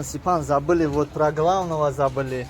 Степан, забыли вот про главного забыли.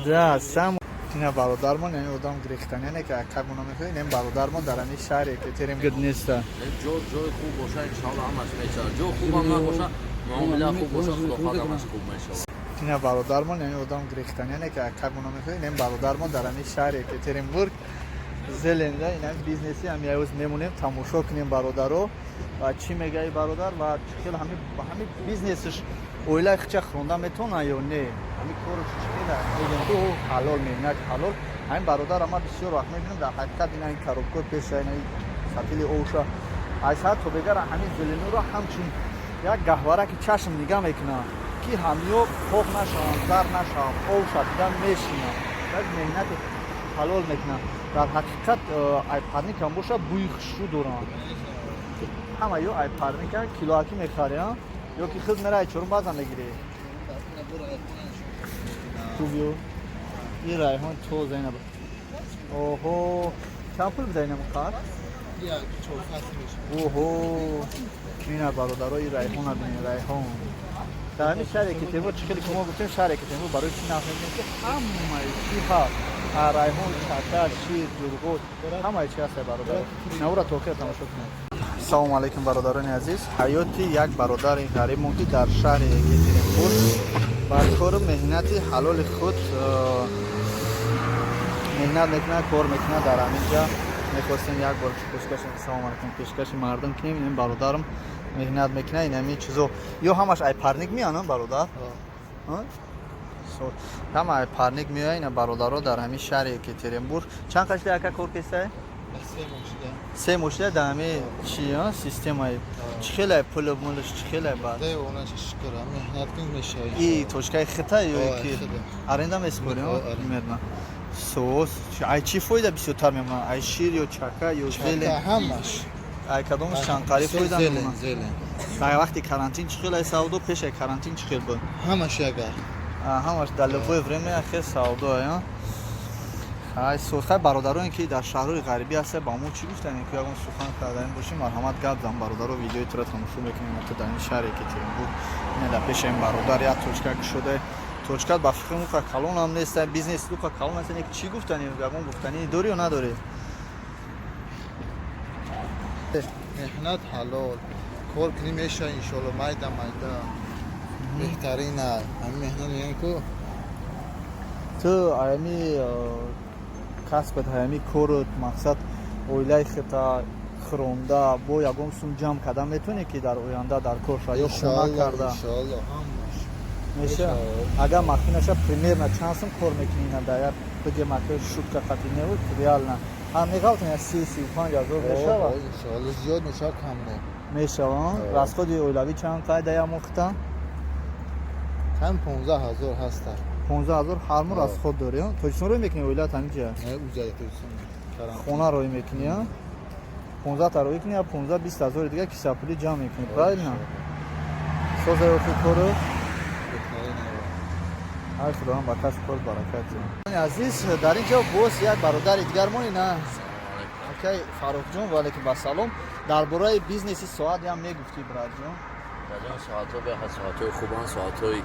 Да, сам ина бародармон, яъне одам гирифтаняне ки как оно мехоҳем, ин бародармон дар ҳамин шаҳре ки терем гид неста. ҷой хуб боша иншаллоҳ ҳамаш мешавад. ҷой хуб ҳам набоша, муомила хуб боша, худохоҳ ҳамаш хуб мешавад. Ина бародармон, яъне одам гирифтаняне ки как оно мехоҳем, ин бародармон дар ҳамин шаҳре ки терем бург зеленда ин бизнеси ҳам яъз мемонем тамошо кунем бародаро ва чӣ мегаи бародар ва хел ҳамин бизнесиш оилаи хича хӯнда метавона ё не ҳамин корш чиқеда мегӯям ки ҳалол меҳнат ҳалол ҳамин бародар ама бисёр вақт мебинам дар ҳақиқат ина ин коробкои пеша ина сатили оша аз ҳад то бегара ҳамин зеленуро ҳамчун як гаҳвараки чашм нигоҳ мекунам ки ҳамиё хоқ нашаванд зар нашаванд оша дидан мешина як меҳнати ҳалол мекунам дар ҳақиқат айпарникам боша бӯи хушрӯ доранд ҳама ё айпарника килоаки мехарем ё ки хизм мераи чорум база мегирӣ хубё ин райҳон тоза ина оҳо чанд пул буда ина муқар оҳо ина бародаро ин райҳона бинед райҳон дар ҳамин шаҳре ки темур чӣ хеле ки мо гуфтем шаҳре ки темур барои чӣ наф мебинем ки ҳамаи чӣ ҳаст райҳон чакар шир ҷурғот ҳамаи чӣ ҳаст бародар навора то охир тамошо кунем. Ассалому алайкум бародарони азиз. Ҳаёти як бародари ғарибмон ки дар шаҳри Екатеринбург ба кори меҳнати ҳалоли худ меҳнат мекунад, кор мекунад дар ҳаминҷа мехостем як бор пешкаши ассалому алайкум пешкаши мардум кунем. Ин бародарам меҳнат мекунад ин ҳамин чизо ё ҳамаш айпарник меянам бародар ҳама айпарник меояд ина бародаро дар ҳамин шаҳри Екатеринбург. Чанд қашда яка кор кесае? Се мошида дар ҳамин чи системаи чӣ хеле пул мулш чӣ хеле бад и точкаи хита ё ки аренда месупорем медна соус ай чӣ фоида бисёртар мемонад ай шир ё чака ё зелен ҳамаш ай кадомаш чандқари фоида мемонад зелен дар вақти карантин чӣ хеле савдо пешаи карантин чӣ хел буд ҳамаш ягар ҳамаш дар любое время хел савдо ай сохай бародароне ки дар шаҳрҳои ғарибӣ ҳастанд ба мо чӣ гуфтанд ки ягон сухан кардаем бошем марҳамат гап зан бародаро видеои туро тамошо мекунем ки дар ин шаҳри Екатеринбург дар пешаи ин бародар як точка кушода точкат ба фикри мука калон ҳам нест бизнеси дука калон аст чӣ гуфтанд ягон гуфтани дорӣ ё надорӣ меҳнат ҳалол кор кунӣ меша иншоалло майда майда беҳтарина ҳамин меҳнат меян ку ту ами касбат ҳами корот мақсад оилаи хита хӯронда бо ягон сум ҷамъ карда метавонӣ ки дар оянда дар кор шуда ё хона карда иншоалло ҳамаш меша агар махфӣ наша примерно чанд сум кор мекунӣ дар як пидемаки шутка қатӣ мебуд реально меғалтон я 30-35 мешавад иншоалло зиёд мешавад кам не мешавад расходи оилавӣ чанд қайда як мохта кам 15000 ҳаста 15000 ҳар мо расход дорӣ тоҷикистон рӯй мекунӣ оилат ҳаминҷа хона рӯй мекунӣ 15 та рӯй кунӣ 15-20 дига кисапули ҷамъ мекунӣ правильно соза охи кору ай худоам ба касб кор баракат азиз дар ин ҷо боз як бародари дигармони на окей фаруқҷон ва алайкум ассалом дар бораи бизнеси соат ям мегуфтӣ братҷон баҷон соатҳо беҳад соатҳои хубанд соатҳои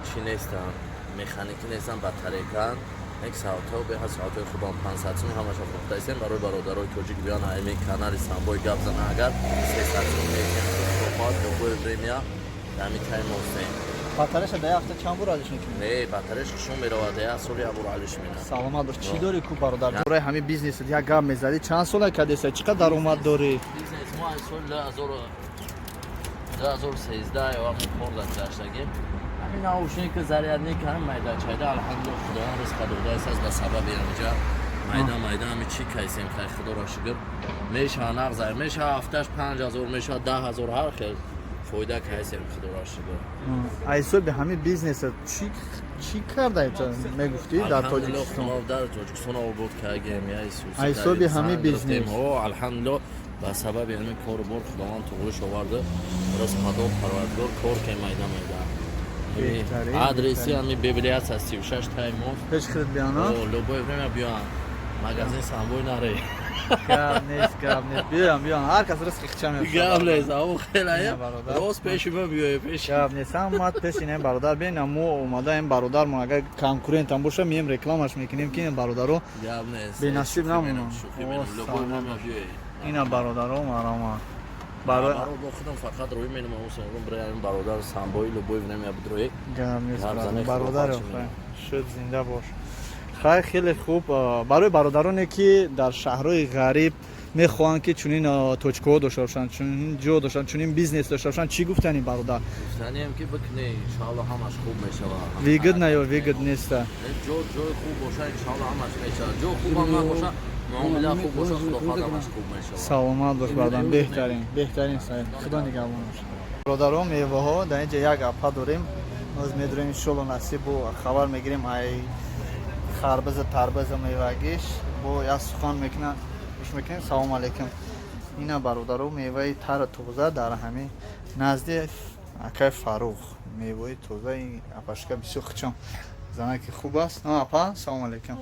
чӣ нестанд механики нестанд батарейканд як соатҳо беҳад соатҳои хубанд 500 сум ҳамаша фурӯхтаистем барои бародарои тоҷик биён ҳамин канали самбои гап зана агар 300 сум мехоҳад любое время ҳамин тайм остем батареяша дар як ҳафта чанд бор алиш мекунӣ не батареяша шум меравад дар як соли як бор алиш менам саломат бош чӣ дорӣ ку бародар бораи ҳамин бизнесат як гап мезадӣ чанд сола кадеса чӣ қадар даромад дорӣ бизнес мо аз соли 2013 ё ҳамин кор даштагим ҳамин наушники зарядники ҳамин майдачайда алҳамдулилла худоям ризқа додааст аз ба сабаби ҳаминҷа майда майда ҳамин чӣ кайсем кай худоро шукр мешавад нағзар мешавад ҳафташ 5000 мешавад 10000 ҳар хел фоида кайсем худоро шукр аз ҳисоби ҳамин бизнесат чӣ карда мегуфтӣ дар тоҷикистон дар тоҷикистон обод кардем аз ҳисоби ҳамин бизнес алҳамдулилла ба сабаби ҳамин кору бор худованд туғлиш оварда ризқадод парвардгор кор ки майда майда адреси ҳамин библия 36 таймов пеш хирид биёна любое время биён магазин самбой наре gap nes. Biyon. Har kas rizq ixcham yo'q. Gap نیست اما خیلی نه، برادر. راست پیش من بیای پیش Gap nes. Hammat pesh in barodar bin, amu omada in barodar mo agar konkurent ham boshe miyem reklamash میکنیم که این برادرو گپ نیست بی‌نصیب نمونم. اینا برادرو مرام. برادر با خودم فقط روی میرم اون برای این برادر سامبوی لوبوی نمیاد روی گپ نیست. هر زنه برادر خدا شد زنده باش. خیلی خوب. برای برادرانی که در شهرهای غریب میخوان که چنین توچکو داشته باشن، چنین جو داشته باشن، چنین بیزنس داشته باشن، چی گفتن این برادر؟ گفتنی هم که بکنی ان شاء الله همش خوب میشه. ویگد نه یا ویگد نیست. جو خوب باشه ان شاء الله همش میشه. جو خوب هم نباشه معامله خوب باشه خدا همش خوب میشه. سلامت باش برادر. بهترین سایه. خدا نگهبانش. برادران میوه ها در اینجا یک اپا داریم. از میدونیم ان شاء الله نصیب و خبر میگیریم ای خربز تربز میوهگیش با یا سخن میکنن. میکنیم سلام علیکم. اینا برادرو میوه تر توزه در همین نزدیک اکای فاروق میوه توزه این اپاشکا بسیار خوشم زنه که خوب است. اپا سلام علیکم.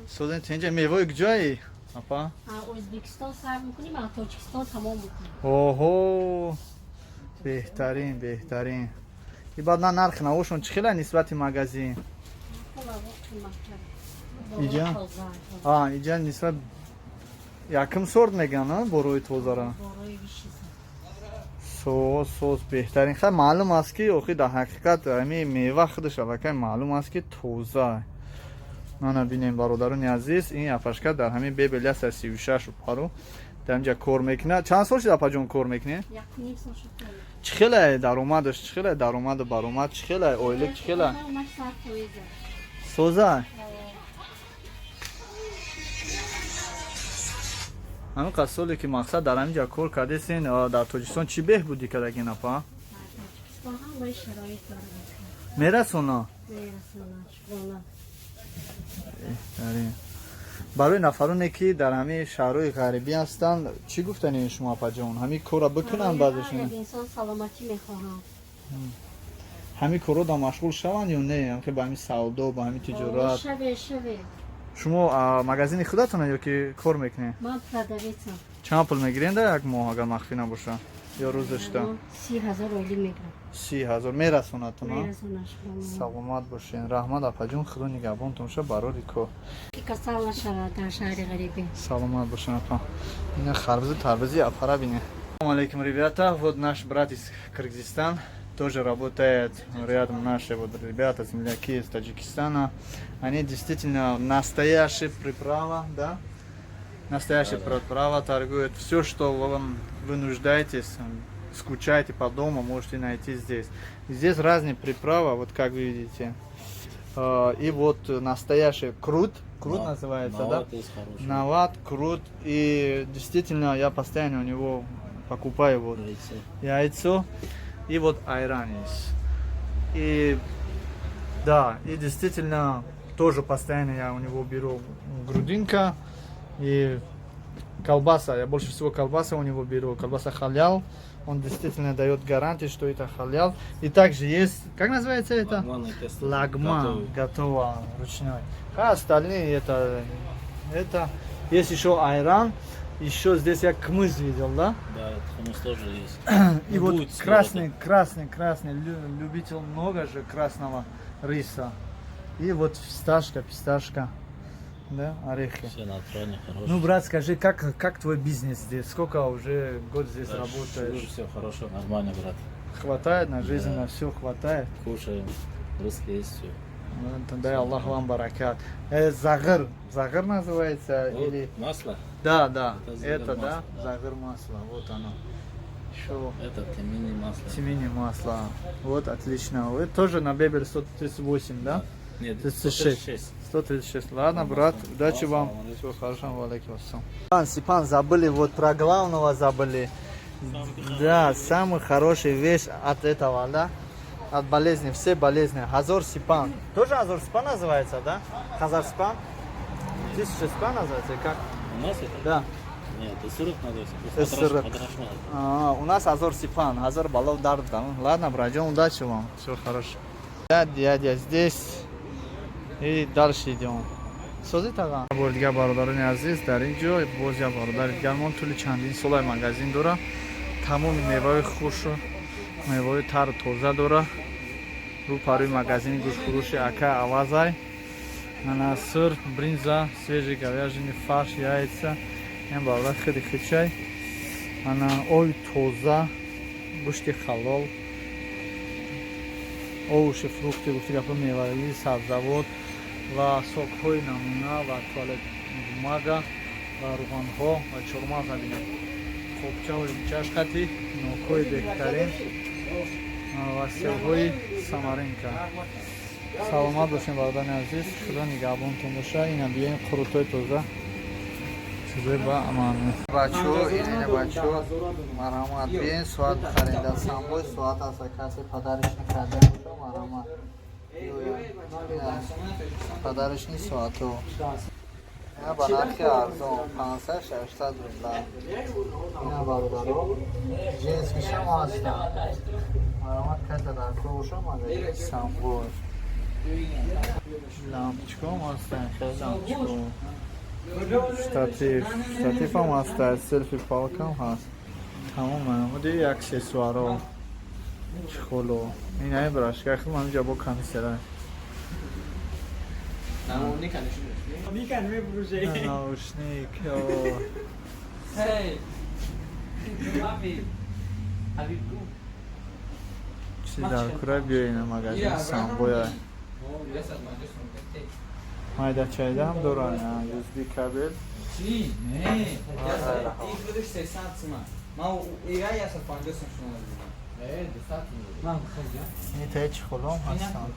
سوزن اینجا میوه کجایی اپا؟ ازبکستان سر میکنیم و تاجیکستان تمام میکنیم. اوهو بهترین. این بعد نه نرخ نوشون چخیله نسبت مگزین اینجا؟ اینجا نسبت یکم سورد میگن بروی توزه را سوز بهترین. خیلی معلوم است که اوخی در حقیقت همی میوه خودش الکه معلوم است که توزه نه بینیم برادران عزیز. این اپاشکا در همین بیبلی 36 پارو در اینجا کار میکنه. چند سال شده اپا جون کار میکنه؟ یک نیم سال شد. چخیله درآمدش؟ چخیله درآمد و برآمد؟ چخیله اویلک چخیله؟ سوزه همین قصولی که مقصد در اینجا کار کردیسین در تاجیکستان چی بهبودی کردگین اپا؟ تاجیکستان هم باید شرایط داره میرسونا؟ برای نفرانی که در همه شهرهای غریبی هستند چی گفتنی شما اپا جان؟ همین کارا بکنن بعدشون؟ انسان سلامتی میخواهم. همین کارا دا مشغول شوند یا نه؟ هم که با همین سودا با همین تجارت شبه شما مغازین خودتونه یا که کار میکنی؟ من پدویتم. چند پول میگیرین در یک ماه اگر مخفی نباشه یا روزش تا؟ 30,000 اولی میگیرم. 30,000 میرسونتون؟ میرسونش. سلامت باشین. رحمت اپا جون خدا نگهبانتون شه برای کو. که کسال نشود در شهر غریبی. سلامت باشین اپا. این خربز تربزی اپا را бине. Салам алейкум, ребята. Вот наш брат из Кыргызстана тоже работает рядом наши вот ребята, земляки из Таджикистана. Они действительно настоящая приправа, да? Настоящая приправа торгуют. Все, что вы нуждаетесь, скучаете по дому, можете найти здесь. Здесь разные приправы, вот как вы видите. И вот настоящий крут называется, да? Нават, крут. И действительно я постоянно у него покупаю вот яйцо. И вот айран есть. И да, и действительно тоже постоянно я у него беру грудинка и колбаса. Я больше всего колбаса у него беру. Колбаса халял. Он действительно дает гарантию, что это халял. И также есть, как называется это? Лагман. Готово ручной. А остальные это есть еще айран. Еще здесь я кмыз видел, да? Да, хумус тоже есть. И вот красный, любитель много же красного риса. И вот фисташка, да, орехи. Все натурально, хорошо. Ну, брат, скажи, как твой бизнес здесь? Сколько уже год здесь работаешь? Все хорошо, нормально, брат. Хватает на жизнь, Да. на все хватает? Кушаем, русский есть все. Дай Аллах вам баракат. Загыр называется? Вот, Или... масло, Да, Это загыр это да, масло. загыр масло, вот оно. Еще это тимини масло. семени масла, вот отлично. Это тоже на Бебер 138, да? Нет, 136. 136. Ладно, брат, удачи вам. Всего хорошего, алейкум ассалам. Степан, забыли, вот про главного забыли. Да, самая хорошая вещь от этого, да? От болезни, все болезни. Хазор Сипан. Тоже Хазор Сипан называется, да? Хазар Сипан? 1000 Сипан называется, или как? У нас это? Да. Нет, это сырок надо. Сырок. Подрашмал. У нас Азор Сипан, Азор Балов Дард. Ладно, братьям, удачи вам. Все хорошо. Да, дядя здесь. И дальше идем. созӣ тағам бор дигар бародарони азиз дар ин ҷо боз як бародари дигармон тӯли чандин солаи магазин дора тамоми меваи хушу меваи тару тоза дора рӯ парои магазини гӯштфурӯши ака авазай ана сыр бринза свежий говяжини фарш яйца ин бародар хеле хичай ана ои тоза гӯшти халол овуши фрукти гуфти гапа меваи сабзавот ва сокҳои намуна ва туалет бумага ва рӯғанҳо ва чормағз бинед хобчаҳои чашқати нокҳои беҳтарин ва севҳои самаринка саломат бошем бародарони азиз худо нигаҳбонтон боша ина биёин қурутои тоза чизои ба аман бачо ин бачо марҳамат биёин соат бихаринда самбой соат аст касе падаришни карда боша марҳамат падаришни соатҳо ина ба нархи арзон 500-600 рубла ина бародаро джинс мишам ҳастам марҳамат кайта дарко боша магазини самбой лампочком ҳастан хеле лампочко штатифам ҳаст селфи палкам ҳаст тамом намуди аксессуаро чихоло инаи брашка хел манҷа бо комиссара наушник чизи дар кура биёина магазини самбоя майдачайда ҳам дорад юзби кабел ин таи чихолом ҳастам